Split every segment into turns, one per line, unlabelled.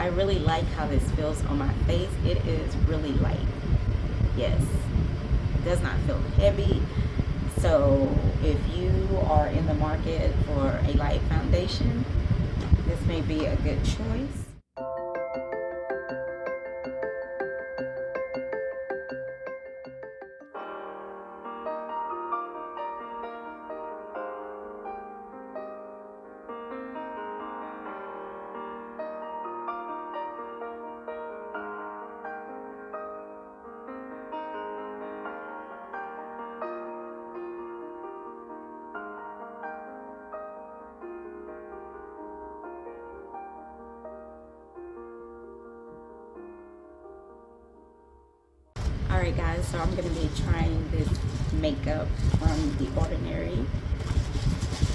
I really like how this feels on my face. It is really light. Yes, it does not feel heavy. So if you are in the market for a light foundation, this may be a good choice. Alright guys, so I'm going to be trying this makeup from The Ordinary.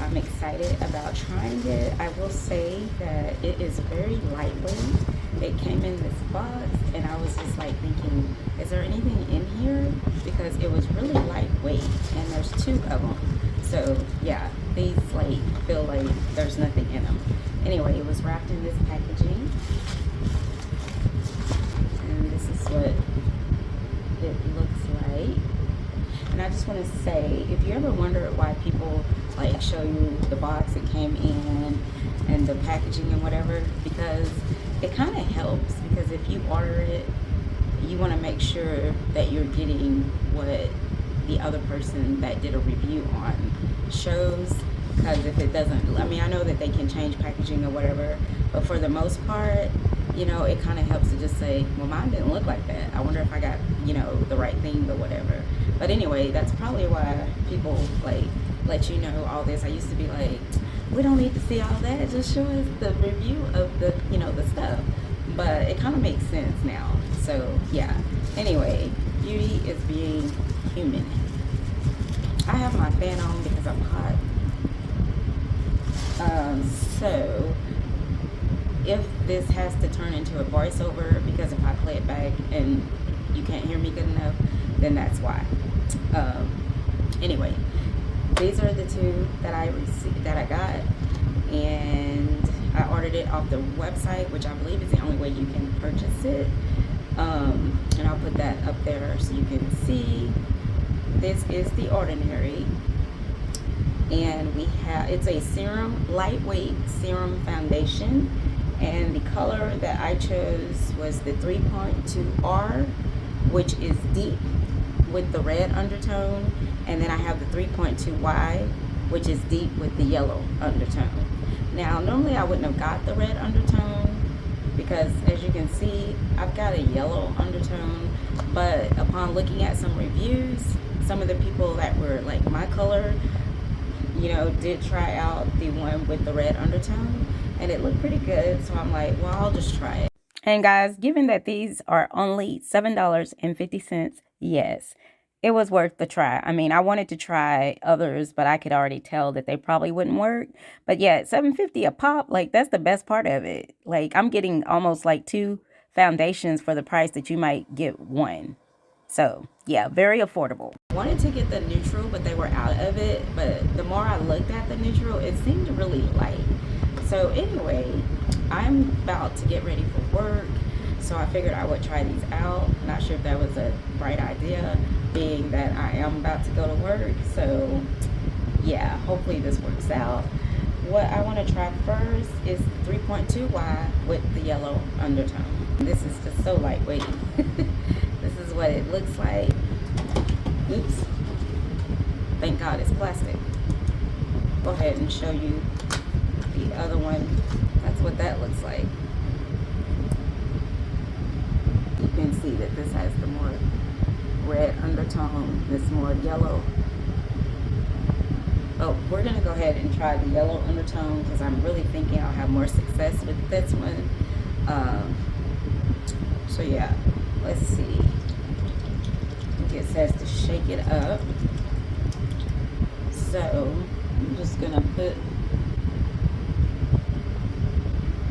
I'm excited about trying it. I will say that it is very lightweight. It came in this box and I was just like thinking, is there anything in here? Because it was really lightweight and there's 2 of them. So yeah, these like feel like there's nothing in them. Anyway, it was wrapped in this packaging. And this is what it looks like. And I just want to say, if you ever wonder why people like show you the box it came in and the packaging and whatever, because it kind of helps, because if you order it, you want to make sure that you're getting what the other person that did a review on shows. Because if it doesn't, I mean, I know that they can change packaging or whatever, but for the most part, you know, it kind of helps to just say, well, mine didn't look like that. I wonder if I got, you know, the right thing or whatever. But anyway, that's probably why people like let you know all this. I used to be like, we don't need to see all that. Just show us the review of the, you know, the stuff. But it kind of makes sense now. So yeah. Anyway, beauty is being human. I have my fan on because I'm hot. So if this has to turn into a voiceover, because if I play it back and you can't hear me good enough, then that's why. Anyway, these are the 2 that I received, that I got, and I ordered it off the website, which I believe is the only way you can purchase it. And I'll put that up there so you can see. This is The Ordinary, and we have, it's a serum, lightweight serum foundation. And the color that I chose was the 3.2R, which is deep with the red undertone. And then I have the 3.2Y, which is deep with the yellow undertone. Now, normally I wouldn't have got the red undertone because, as you can see, I've got a yellow undertone. But upon looking at some reviews, some of the people that were like my color, you know, did try out the one with the red undertone. And it looked pretty good, so I'm like, well, I'll just try it. And guys, given that these are only $7.50, yes, it was worth the try. I mean, I wanted to try others, but I could already tell that they probably wouldn't work. But yeah, $7.50 a pop, like that's the best part of it. Like I'm getting almost like 2 foundations for the price that you might get 1. So yeah, very affordable. I wanted to get the neutral, but they were out of it. But the more I looked at the neutral, it seemed really light. So anyway, I'm about to get ready for work, so I figured I would try these out. Not sure if that was a right idea, being that I am about to go to work. So yeah, hopefully this works out. What I want to try first is 3.2Y with the yellow undertone. This is just so lightweight. This is what it looks like. Oops. Thank God it's plastic. Go ahead and show you the other one. That's what that looks like. You can see that this has the more red undertone, this more yellow. Oh, we're gonna go ahead and try the yellow undertone because I'm really thinking I'll have more success with this one. So yeah, let's see. I think it says to shake it up. So I'm just gonna put,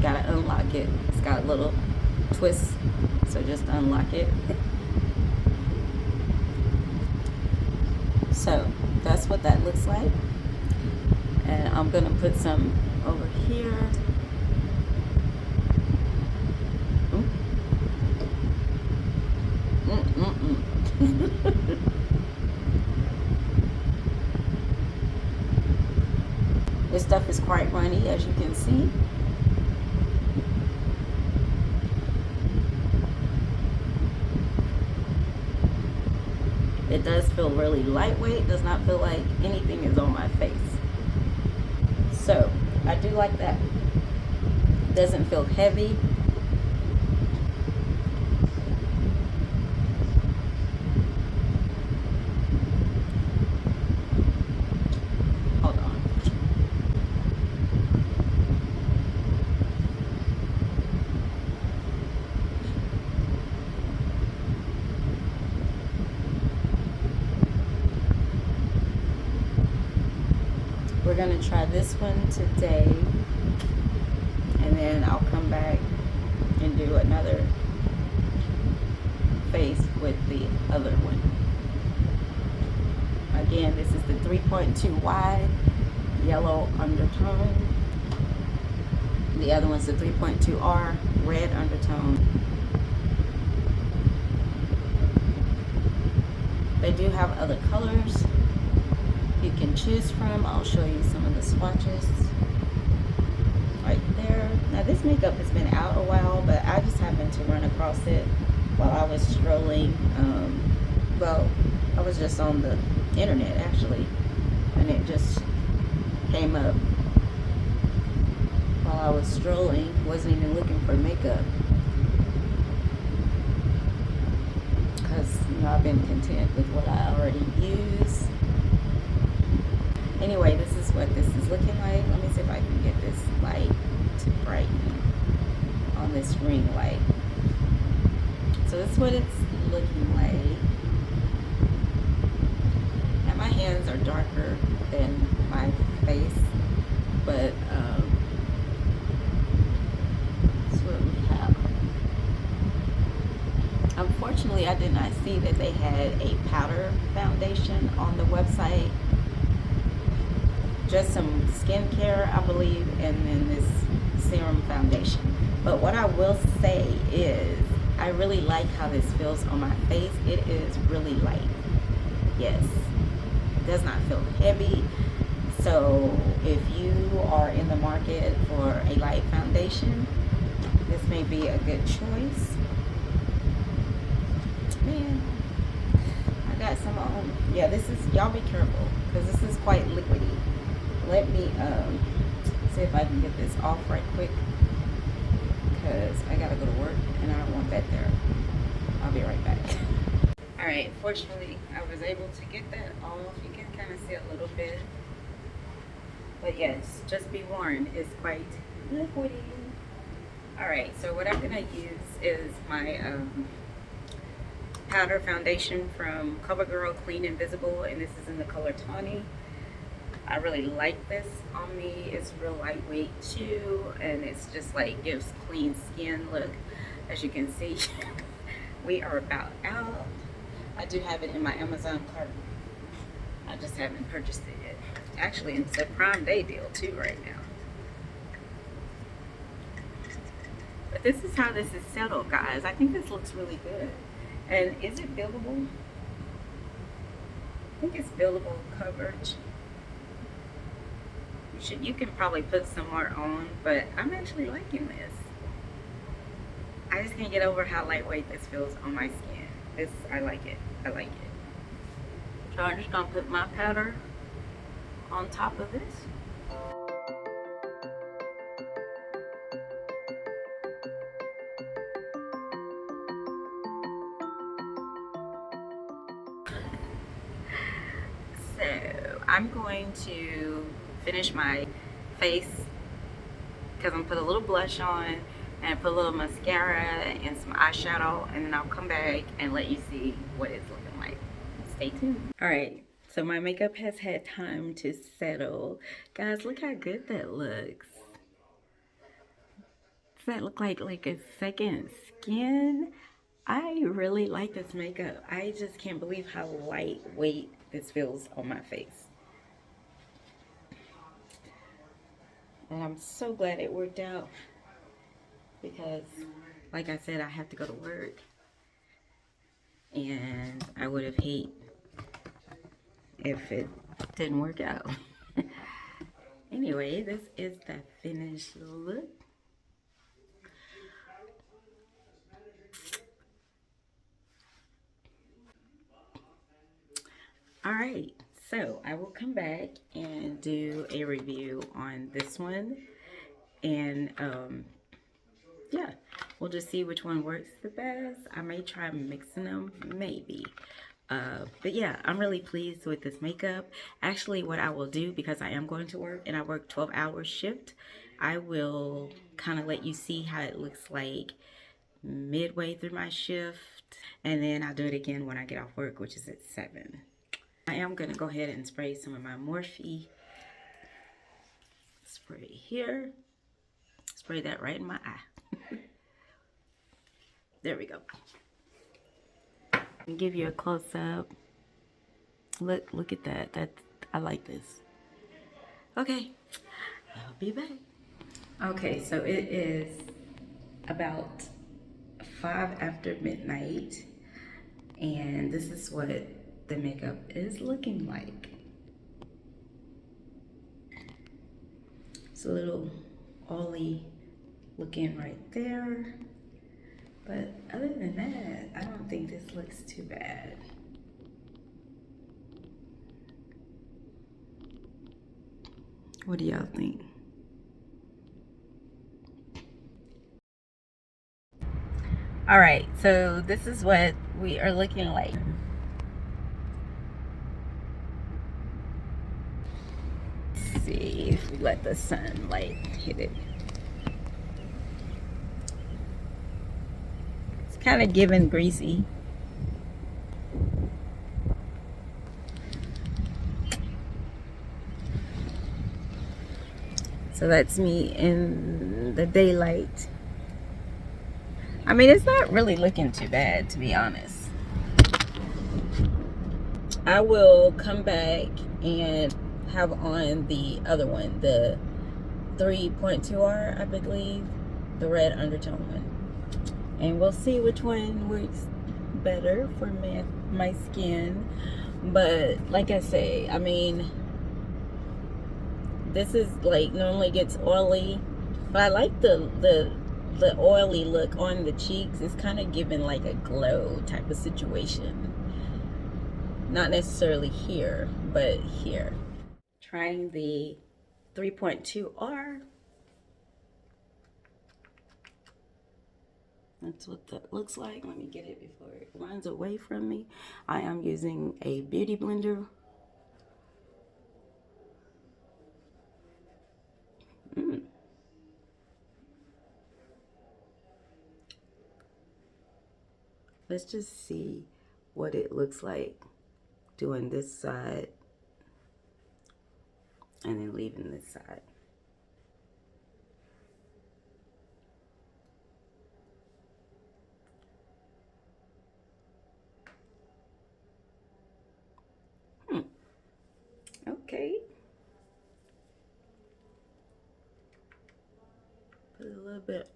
gotta unlock it. It's got a little twist, so just unlock it. So that's what that looks like. And I'm gonna put some over here. stuff is quite runny, as you can see. It does feel really lightweight, does not feel like anything is on my face. So I do like that. It doesn't feel heavy. Hold on. We're gonna try this one today, and then I'll come back and do another face with the other one. Again, this is the 3.2 wide yellow undertone. The other one's the 3.2R red undertone. They do have other colors you can choose from. I'll show you some of the swatches right there. Now this makeup has been out a while, but I just happened to run across it while I was strolling. Well, I was just on the internet actually, and it just came up while I was strolling. Wasn't even looking for makeup because, you know, I've been content with what I already use. Anyway, this is what this is looking like. Let me see if I can get this light to brighten on this ring light. So this is what it's looking like. Now my hands are darker than my face, but that's what we have. Unfortunately, I did not see that they had a powder foundation on the website. Just some skincare, I believe, and then this serum foundation. But what I will say is I really like how this feels on my face. It is really light. Yes, it does not feel heavy. So if you are in the market for a light foundation, this may be a good choice. Man, I got some on. Yeah, this is, y'all be careful because this is quite liquidy. Let me see if I can get this off right quick because I gotta go to work and I don't want that there. I'll be right back. All right, fortunately I was able to get that off. You can kind of see a little bit, but yes, just be warned, it's quite liquidy. All right, so what I'm gonna use is my powder foundation from CoverGirl Clean Invisible, and this is in the color Tawny. I really like this on me. It's real lightweight too, and it's just like gives clean skin look. As you can see, we are about out. I do have it in my Amazon cart. I just haven't purchased it yet. Actually, it's a Prime Day deal too right now. But this is how this is settled, guys. I think this looks really good. And is it buildable? I think it's buildable coverage. You can probably put some more on, but I'm actually liking this. I just can't get over how lightweight this feels on my skin. This, I like it. I like it. So I'm just gonna put my powder on top of this. So I'm going to finish my face because I'm gonna put a little blush on and put a little mascara and some eyeshadow, and then I'll come back and let you see what it's looking like. Stay tuned. All right, so my makeup has had time to settle. Guys, look how good that looks. Does that look like a second skin? I really like this makeup. I just can't believe how lightweight this feels on my face. And I'm so glad it worked out because, like I said, I have to go to work. And I would have hated if it didn't work out. Anyway, this is the finished look. All right, so I will come back and do a review on this one, and yeah, we'll just see which one works the best. I may try mixing them, maybe. But yeah, I'm really pleased with this makeup. Actually, what I will do, because I am going to work and I work 12-hour shift, I will kind of let you see how it looks like midway through my shift, and then I'll do it again when I get off work, which is at 7. I am going to go ahead and spray some of my Morphe spray here. Spray that right in my eye. There we go. And give you a close-up. Look at that. I like this. Okay, I'll be back. Okay, so it is about 5 after midnight, and this is what the makeup is looking like. It's a little oily looking right there, but other than that, I don't think this looks too bad. What do y'all think? All right, so this is what we are looking like. Let's see if we let the sunlight hit it. It's kind of giving greasy. So that's me in the daylight. I mean, it's not really looking too bad, to be honest. I will come back and have on the other one, the 3.2R, I believe, the red undertone one. And we'll see which one works better for my skin. But like I say, I mean, this is like, normally gets oily, but I like the oily look on the cheeks. It's kind of giving like a glow type of situation. Not necessarily here, but here. Trying the 3.2R. That's what that looks like. Let me get it before it runs away from me. I am using a beauty blender. Let's just see what it looks like doing this side and then leaving this side. Okay. Put a little bit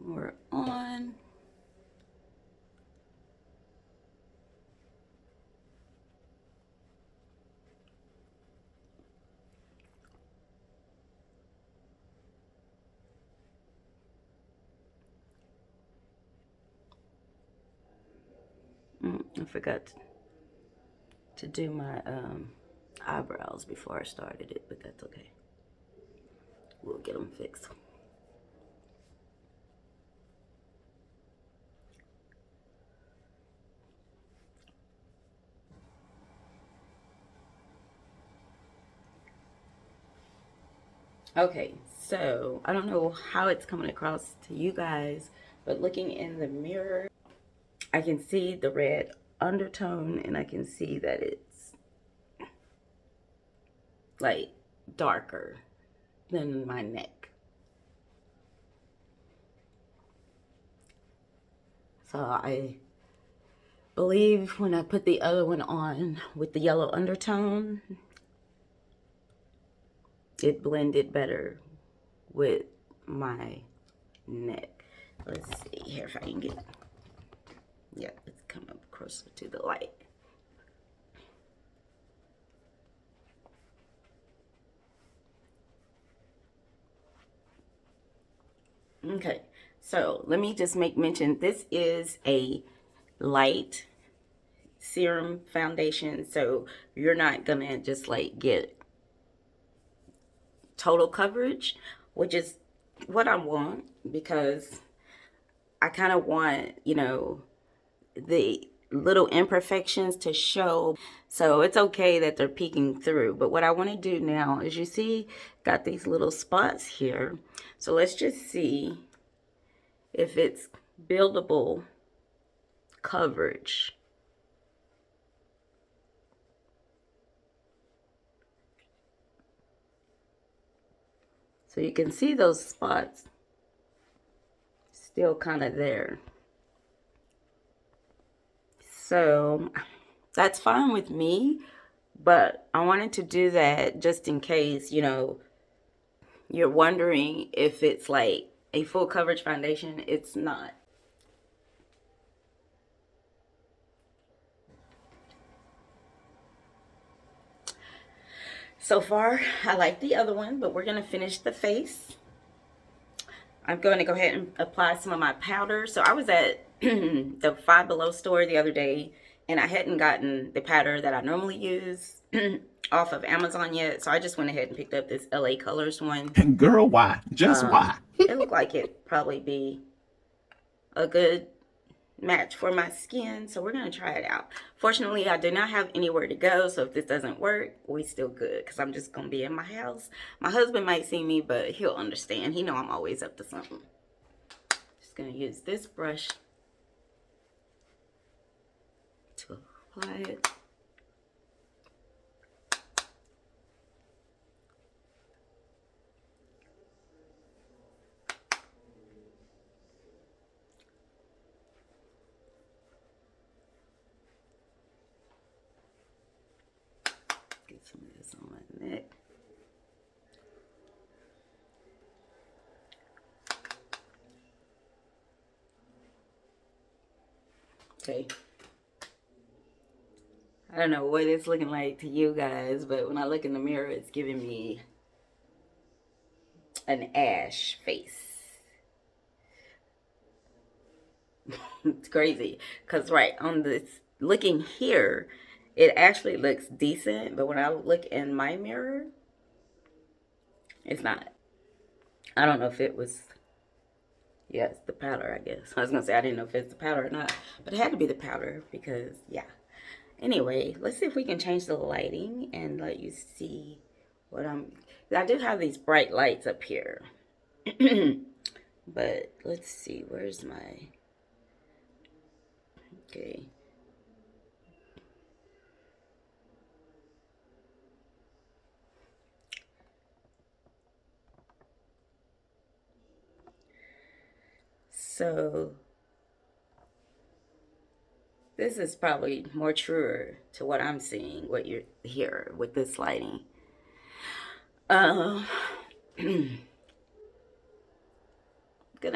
more on. I forgot to do my eyebrows before I started it, but that's okay. We'll get them fixed. Okay, so I don't know how it's coming across to you guys, but looking in the mirror, I can see the red undertone, and I can see that it's like darker than my neck. So I believe when I put the other one on with the yellow undertone, it blended better with my neck. Let's see here if I can get, yeah, it's coming closer to the light. Okay, so let me just make mention, this is a light serum foundation, so you're not gonna just like get total coverage, which is what I want, because I kind of want, you know, the little imperfections to show. So it's okay that they're peeking through. But what I want to do now is, you see, got these little spots here. So let's just see if it's buildable coverage. So you can see those spots still kind of there. So that's fine with me, but I wanted to do that just in case, you know, you're wondering if it's like a full coverage foundation. It's not. So far, I like the other one, but we're going to finish the face. I'm going to go ahead and apply some of my powder. So I was at the Five Below store the other day, and I hadn't gotten the powder that I normally use off of Amazon yet. So I just went ahead and picked up this LA Colors one.
Girl, why? Just why?
It looked like it'd probably be a good match for my skin, so we're gonna try it out. Fortunately, I do not have anywhere to go, so if this doesn't work, we still good, because I'm just gonna be in my house. My husband might see me, but he'll understand. He know I'm always up to something. Just gonna use this brush to apply it. Get some of this on my neck. Okay. I don't know what it's looking like to you guys, but when I look in the mirror, it's giving me an ash face. It's crazy, because right on this, looking here, it actually looks decent, but when I look in my mirror, it's not. I don't know if it was, yes, the powder, I guess. I was gonna say, I didn't know if it's the powder or not, but it had to be the powder, because yeah. Anyway, let's see if we can change the lighting and let you see what I do have these bright lights up here. But let's see, where's my, okay. So this is probably more truer to what I'm seeing, what you're here with this lighting. Gonna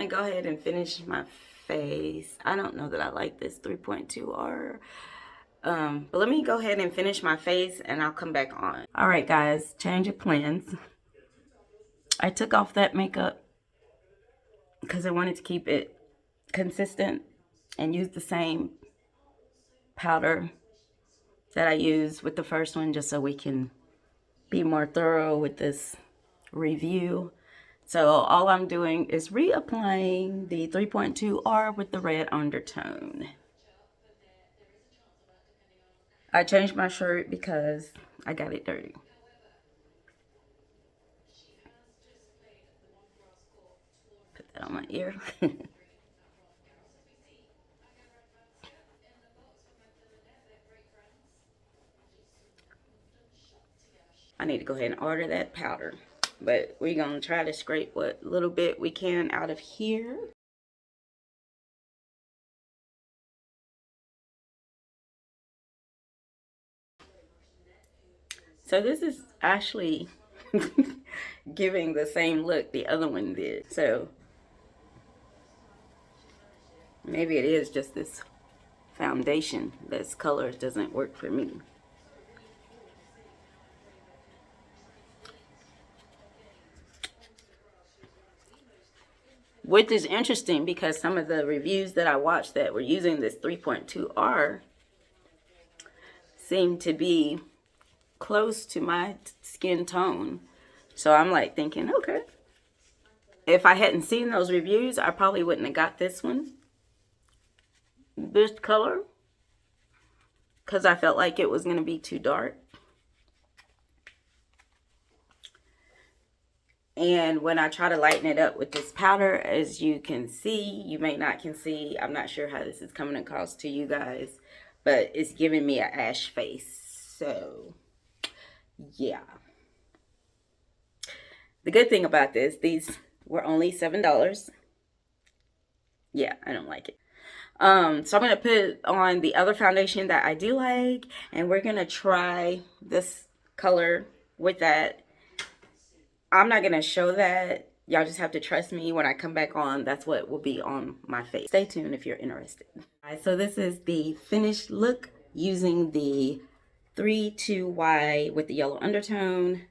go ahead and finish my face. I don't know that I like this 3.2R. But let me go ahead and finish my face and I'll come back on. All right, guys, change of plans. I took off that makeup because I wanted to keep it consistent and use the same powder that I used with the first one, just so we can be more thorough with this review. So all I'm doing is reapplying the 3.2R with the red undertone. I changed my shirt because I got it dirty. Put that on my ear. I need to go ahead and order that powder. But we're going to try to scrape what little bit we can out of here. So this is actually giving the same look the other one did. So maybe it is just this foundation. This color doesn't work for me. which is interesting because some of the reviews that I watched that were using this 3.2R seem to be close to my skin tone. So I'm like thinking, okay, if I hadn't seen those reviews, I probably wouldn't have got this one, this color, because I felt like it was going to be too dark. And when I try to lighten it up with this powder, as you can see, you may not can see, I'm not sure how this is coming across to you guys, but it's giving me an ash face. So yeah, the good thing about this, these were only $7. Yeah, I don't like it. So I'm going to put on the other foundation that I do like, and we're going to try this color with that. I'm not going to show that. Y'all just have to trust me. When I come back on, that's what will be on my face. Stay tuned if you're interested. All right, so this is the finished look using the 3-2Y with the yellow undertone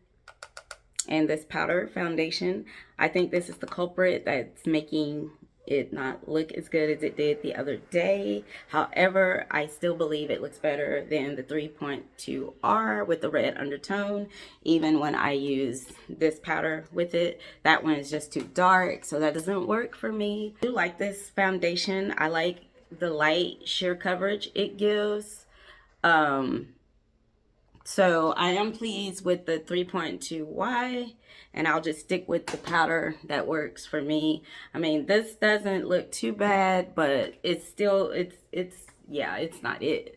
and this powder foundation. I think this is the culprit that's making it not look as good as it did the other day. However, I still believe it looks better than the 3.2R with the red undertone. Even when I use this powder with it, that one is just too dark, so that doesn't work for me. I do like this foundation. I like the light sheer coverage it gives. So I am pleased with the 3.2Y, and I'll just stick with the powder that works for me. I mean, this doesn't look too bad, but it's still, yeah, it's not it.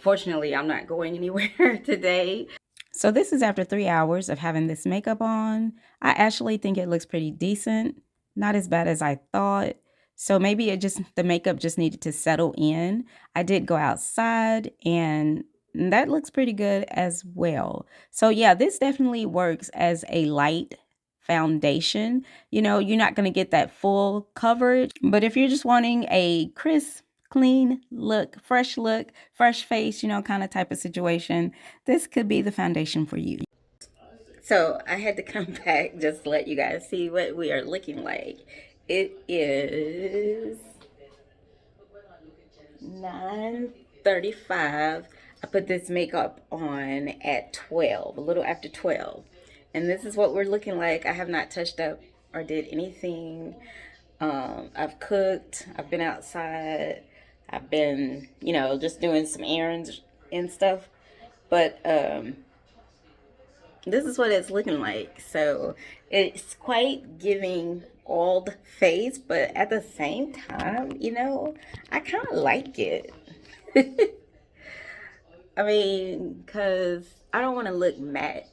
Fortunately, I'm not going anywhere today. So this is after 3 hours of having this makeup on. I actually think it looks pretty decent. Not as bad as I thought. So maybe the makeup just needed to settle in. I did go outside and that looks pretty good as well. So yeah, this definitely works as a light foundation. You know, you're not going to get that full coverage, but if you're just wanting a crisp, clean look, fresh face, you know, kind of type of situation, this could be the foundation for you. So I had to come back just to let you guys see what we are looking like. It is 9:35. I put this makeup on at 12, a little after 12. And this is what we're looking like. I have not touched up or did anything. I've cooked. I've been outside. I've been, you know, just doing some errands and stuff. But this is what it's looking like. So it's quite giving old face, but at the same time, you know, I kind of like it. I mean, because I don't want to look matte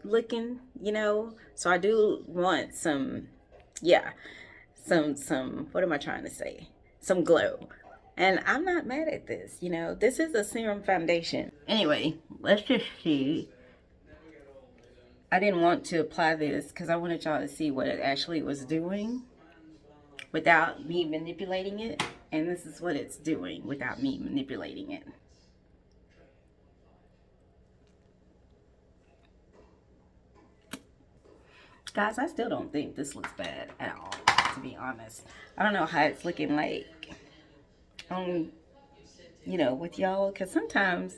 looking, you know, so I do want some, yeah, some, what am I trying to say? Some glow. And I'm not mad at this, you know, this is a serum foundation. Anyway, let's just see. I didn't want to apply this because I wanted y'all to see what it actually was doing without me manipulating it. And this is what it's doing without me manipulating it. Guys, I still don't think this looks bad at all, to be honest. I don't know how it's looking like, you know, with y'all. Because sometimes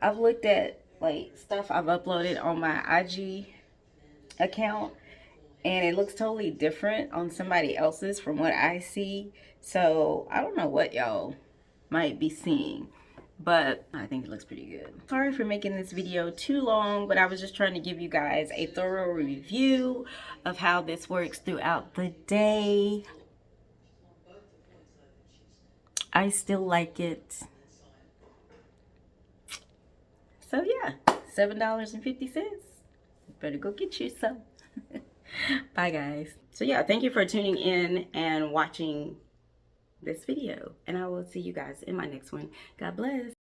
I've looked at, like, stuff I've uploaded on my IG account, and it looks totally different on somebody else's from what I see. So I don't know what y'all might be seeing, but I think it looks pretty good. Sorry for making this video too long, but I was just trying to give you guys a thorough review of how this works throughout the day. I still like it. So yeah, $7.50. Better go get you some. Bye guys. So yeah, thank you for tuning in and watching this video, and I will see you guys in my next one. God bless.